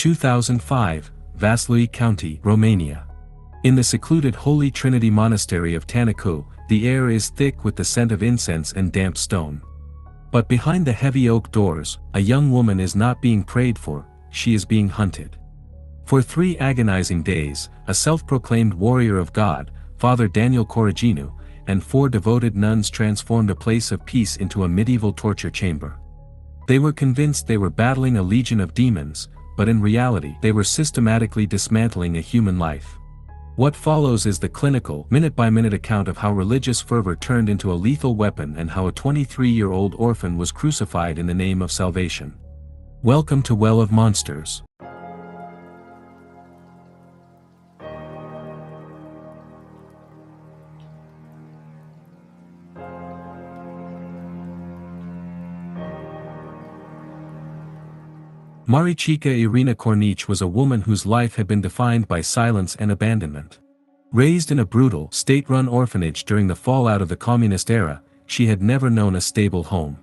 2005, Vaslui County, Romania. In the secluded Holy Trinity Monastery of Tanacu, the air is thick with the scent of incense and damp stone. But behind the heavy oak doors, a young woman is not being prayed for, she is being hunted. For 3 agonizing days, a self-proclaimed warrior of God, Father Daniel Corogeanu, and 4 devoted nuns transformed a place of peace into a medieval torture chamber. They were convinced they were battling a legion of demons, but in reality they were systematically dismantling a human life. What follows is the clinical, minute-by-minute account of how religious fervor turned into a lethal weapon and how a 23-year-old orphan was crucified in the name of salvation. Welcome to Well of Monsters. Maricica Irina Cornici was a woman whose life had been defined by silence and abandonment. Raised in a brutal, state-run orphanage during the fallout of the communist era, she had never known a stable home.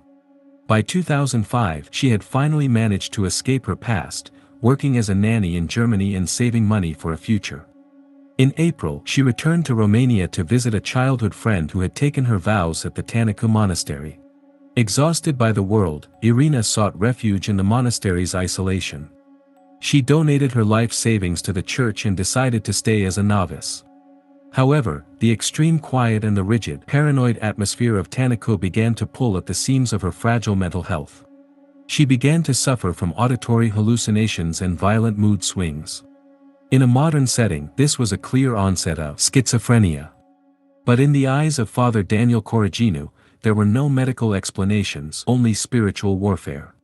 By 2005, she had finally managed to escape her past, working as a nanny in Germany and saving money for a future. In April, she returned to Romania to visit a childhood friend who had taken her vows at the Tanacu Monastery. Exhausted by the world, Irina sought refuge in the monastery's isolation. She donated her life savings to the church and decided to stay as a novice. However, the extreme quiet and the rigid, paranoid atmosphere of Tanacu began to pull at the seams of her fragile mental health. She began to suffer from auditory hallucinations and violent mood swings. In a modern setting, this was a clear onset of schizophrenia. But in the eyes of Father Daniel Corogeanu, there were no medical explanations, only spiritual warfare.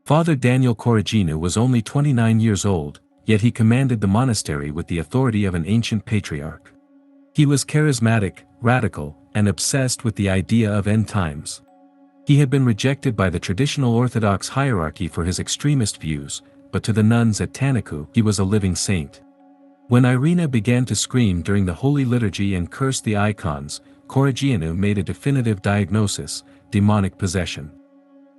Father Daniel Corogeanu was only 29 years old, yet he commanded the monastery with the authority of an ancient patriarch. He was charismatic, radical, and obsessed with the idea of end times. He had been rejected by the traditional Orthodox hierarchy for his extremist views, but to the nuns at Tanacu, he was a living saint. When Irina began to scream during the Holy Liturgy and curse the icons, Corogeanu made a definitive diagnosis: demonic possession.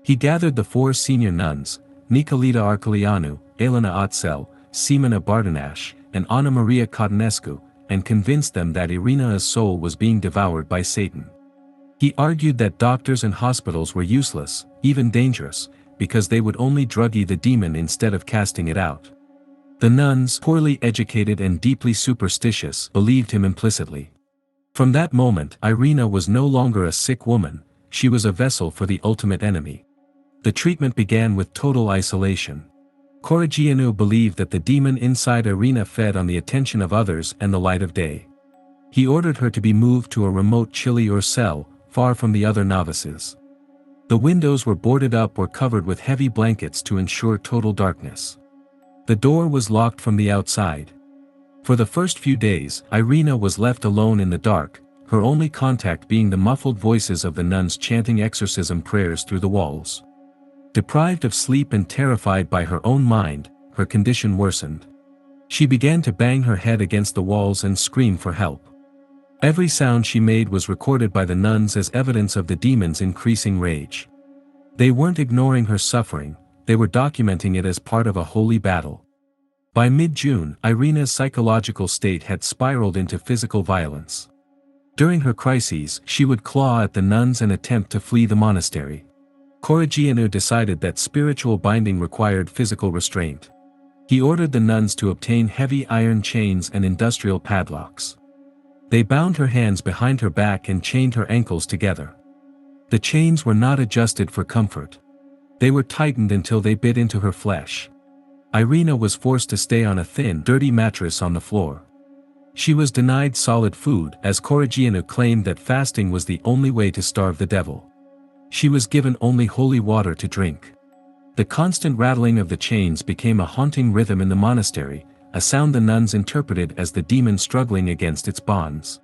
He gathered the 4 senior nuns, Nicolita Arcelianu, Elena Otzel, Simona Bardanaș, and Ana Maria Cotănescu, and convinced them that Irina's soul was being devoured by Satan. He argued that doctors and hospitals were useless, even dangerous, because they would only drug the demon instead of casting it out. The nuns, poorly educated and deeply superstitious, believed him implicitly. From that moment, Irina was no longer a sick woman, she was a vessel for the ultimate enemy. The treatment began with total isolation. Corogeanu believed that the demon inside Irina fed on the attention of others and the light of day. He ordered her to be moved to a remote chili or cell, far from the other novices. The windows were boarded up or covered with heavy blankets to ensure total darkness. The door was locked from the outside. For the first few days, Irina was left alone in the dark, her only contact being the muffled voices of the nuns chanting exorcism prayers through the walls. Deprived of sleep and terrified by her own mind, her condition worsened. She began to bang her head against the walls and scream for help. Every sound she made was recorded by the nuns as evidence of the demon's increasing rage. They weren't ignoring her suffering, they were documenting it as part of a holy battle. By mid-June, Irina's psychological state had spiraled into physical violence. During her crises, she would claw at the nuns and attempt to flee the monastery. Corogeanu decided that spiritual binding required physical restraint. He ordered the nuns to obtain heavy iron chains and industrial padlocks. They bound her hands behind her back and chained her ankles together. The chains were not adjusted for comfort. They were tightened until they bit into her flesh. Irina was forced to stay on a thin, dirty mattress on the floor. She was denied solid food, as Corogeanu claimed that fasting was the only way to starve the devil. She was given only holy water to drink. The constant rattling of the chains became a haunting rhythm in the monastery, a sound the nuns interpreted as the demon struggling against its bonds.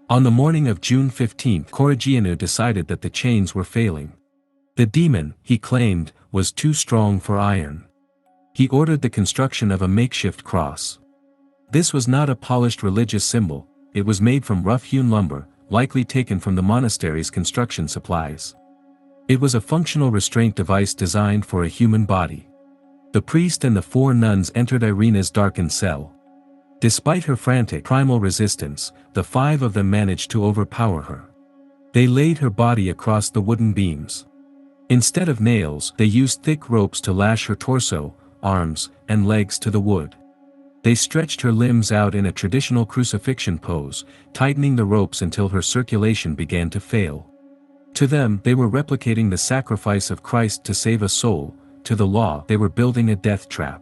On the morning of June 15, Corogeanu decided that the chains were failing. The demon, he claimed, was too strong for iron. He ordered the construction of a makeshift cross. This was not a polished religious symbol, it was made from rough-hewn lumber, likely taken from the monastery's construction supplies. It was a functional restraint device designed for a human body. The priest and the 4 nuns entered Irina's darkened cell. Despite her frantic primal resistance, the 5 of them managed to overpower her. They laid her body across the wooden beams. Instead of nails, they used thick ropes to lash her torso, arms, and legs to the wood. They stretched her limbs out in a traditional crucifixion pose, tightening the ropes until her circulation began to fail. To them, they were replicating the sacrifice of Christ to save a soul; to the law, they were building a death trap.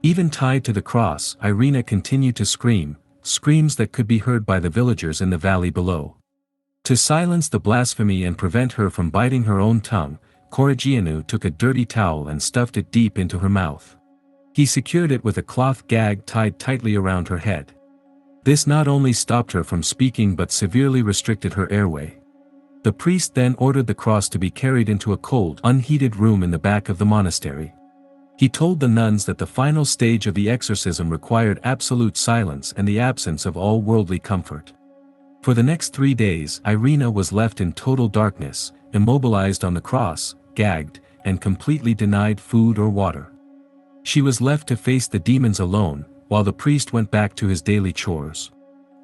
Even tied to the cross, Irina continued to scream, screams that could be heard by the villagers in the valley below. To silence the blasphemy and prevent her from biting her own tongue, Corogeanu took a dirty towel and stuffed it deep into her mouth. He secured it with a cloth gag tied tightly around her head. This not only stopped her from speaking but severely restricted her airway. The priest then ordered the cross to be carried into a cold, unheated room in the back of the monastery. He told the nuns that the final stage of the exorcism required absolute silence and the absence of all worldly comfort. For the next 3 days, Irina was left in total darkness, immobilized on the cross, gagged, and completely denied food or water. She was left to face the demons alone, while the priest went back to his daily chores.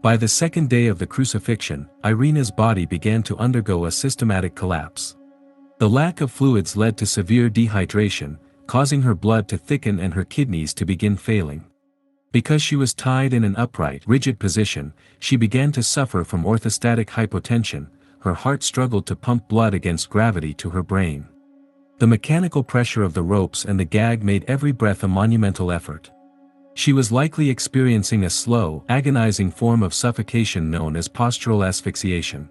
By the 2nd day of the crucifixion, Irina's body began to undergo a systematic collapse. The lack of fluids led to severe dehydration, causing her blood to thicken and her kidneys to begin failing. Because she was tied in an upright, rigid position, she began to suffer from orthostatic hypotension. Her heart struggled to pump blood against gravity to her brain. The mechanical pressure of the ropes and the gag made every breath a monumental effort. She was likely experiencing a slow, agonizing form of suffocation known as postural asphyxiation.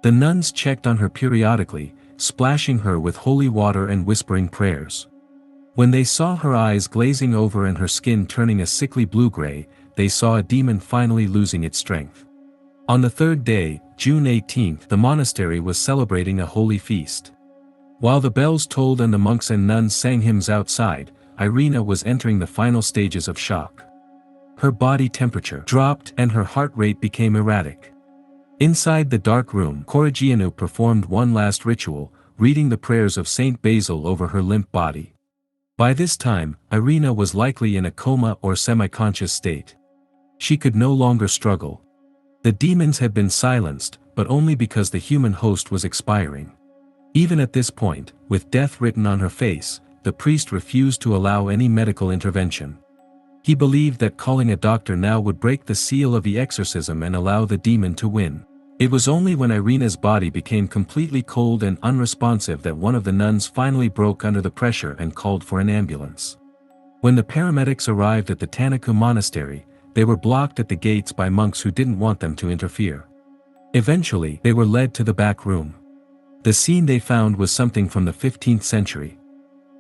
The nuns checked on her periodically, splashing her with holy water and whispering prayers. When they saw her eyes glazing over and her skin turning a sickly blue-gray, they saw a demon finally losing its strength. On the 3rd day, June 18th, the monastery was celebrating a holy feast. While the bells tolled and the monks and nuns sang hymns outside, Irina was entering the final stages of shock. Her body temperature dropped and her heart rate became erratic. Inside the dark room, Corogeanu performed one last ritual, reading the prayers of Saint Basil over her limp body. By this time, Irina was likely in a coma or semi-conscious state. She could no longer struggle. The demons had been silenced, but only because the human host was expiring. Even at this point, with death written on her face, the priest refused to allow any medical intervention. He believed that calling a doctor now would break the seal of the exorcism and allow the demon to win. It was only when Irina's body became completely cold and unresponsive that one of the nuns finally broke under the pressure and called for an ambulance. When the paramedics arrived at the Tanacu monastery, they were blocked at the gates by monks who didn't want them to interfere. Eventually, they were led to the back room. The scene they found was something from the 15th century.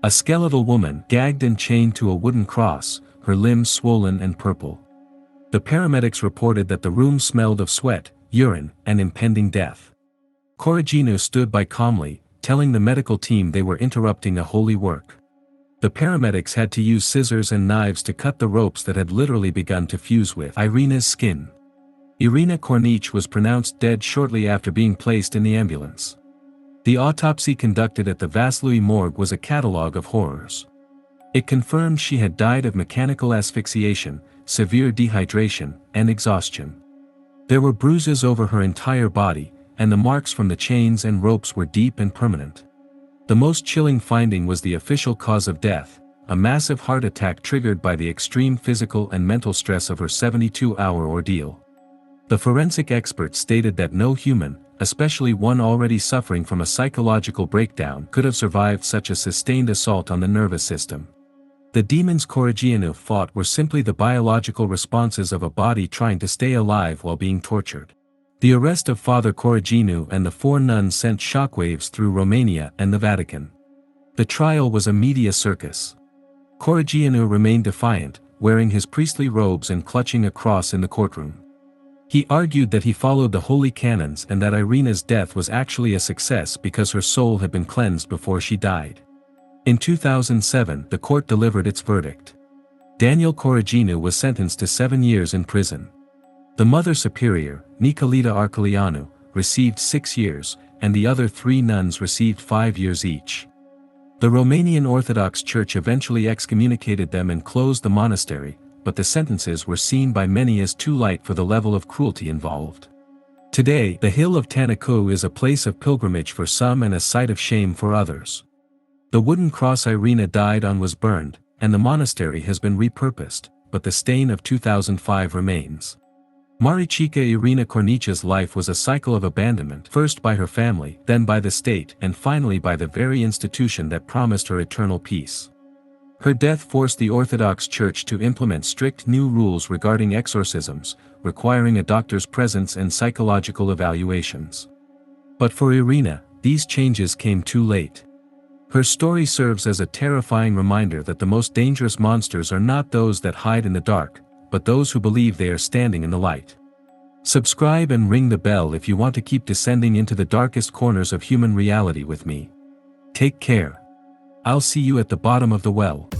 A skeletal woman, gagged and chained to a wooden cross, her limbs swollen and purple. The paramedics reported that the room smelled of sweat, urine, and impending death. Corogeanu stood by calmly, telling the medical team they were interrupting a holy work. The paramedics had to use scissors and knives to cut the ropes that had literally begun to fuse with Irina's skin. Irina Cornici was pronounced dead shortly after being placed in the ambulance. The autopsy conducted at the Vaslui morgue was a catalogue of horrors. It confirmed she had died of mechanical asphyxiation, severe dehydration, and exhaustion. There were bruises over her entire body, and the marks from the chains and ropes were deep and permanent. The most chilling finding was the official cause of death, a massive heart attack triggered by the extreme physical and mental stress of her 72-hour ordeal. The forensic experts stated that no human, especially one already suffering from a psychological breakdown, could have survived such a sustained assault on the nervous system. The demons Corogeanu fought were simply the biological responses of a body trying to stay alive while being tortured. The arrest of Father Corogeanu and the 4 nuns sent shockwaves through Romania and the Vatican. The trial was a media circus. Corogeanu remained defiant, wearing his priestly robes and clutching a cross in the courtroom. He argued that he followed the holy canons and that Irina's death was actually a success because her soul had been cleansed before she died. In 2007, the court delivered its verdict. Daniel Corogeanu was sentenced to 7 years in prison. The Mother Superior, Nicolita Arcolianu, received 6 years, and the other 3 nuns received 5 years each. The Romanian Orthodox Church eventually excommunicated them and closed the monastery, but the sentences were seen by many as too light for the level of cruelty involved. Today, the hill of Tanacu is a place of pilgrimage for some and a site of shame for others. The wooden cross Irina died on was burned, and the monastery has been repurposed, but the stain of 2005 remains. Maricica Irina Cornici's life was a cycle of abandonment, first by her family, then by the state, and finally by the very institution that promised her eternal peace. Her death forced the Orthodox Church to implement strict new rules regarding exorcisms, requiring a doctor's presence and psychological evaluations. But for Irina, these changes came too late. Her story serves as a terrifying reminder that the most dangerous monsters are not those that hide in the dark, but those who believe they are standing in the light. Subscribe and ring the bell if you want to keep descending into the darkest corners of human reality with me. Take care. I'll see you at the bottom of the well.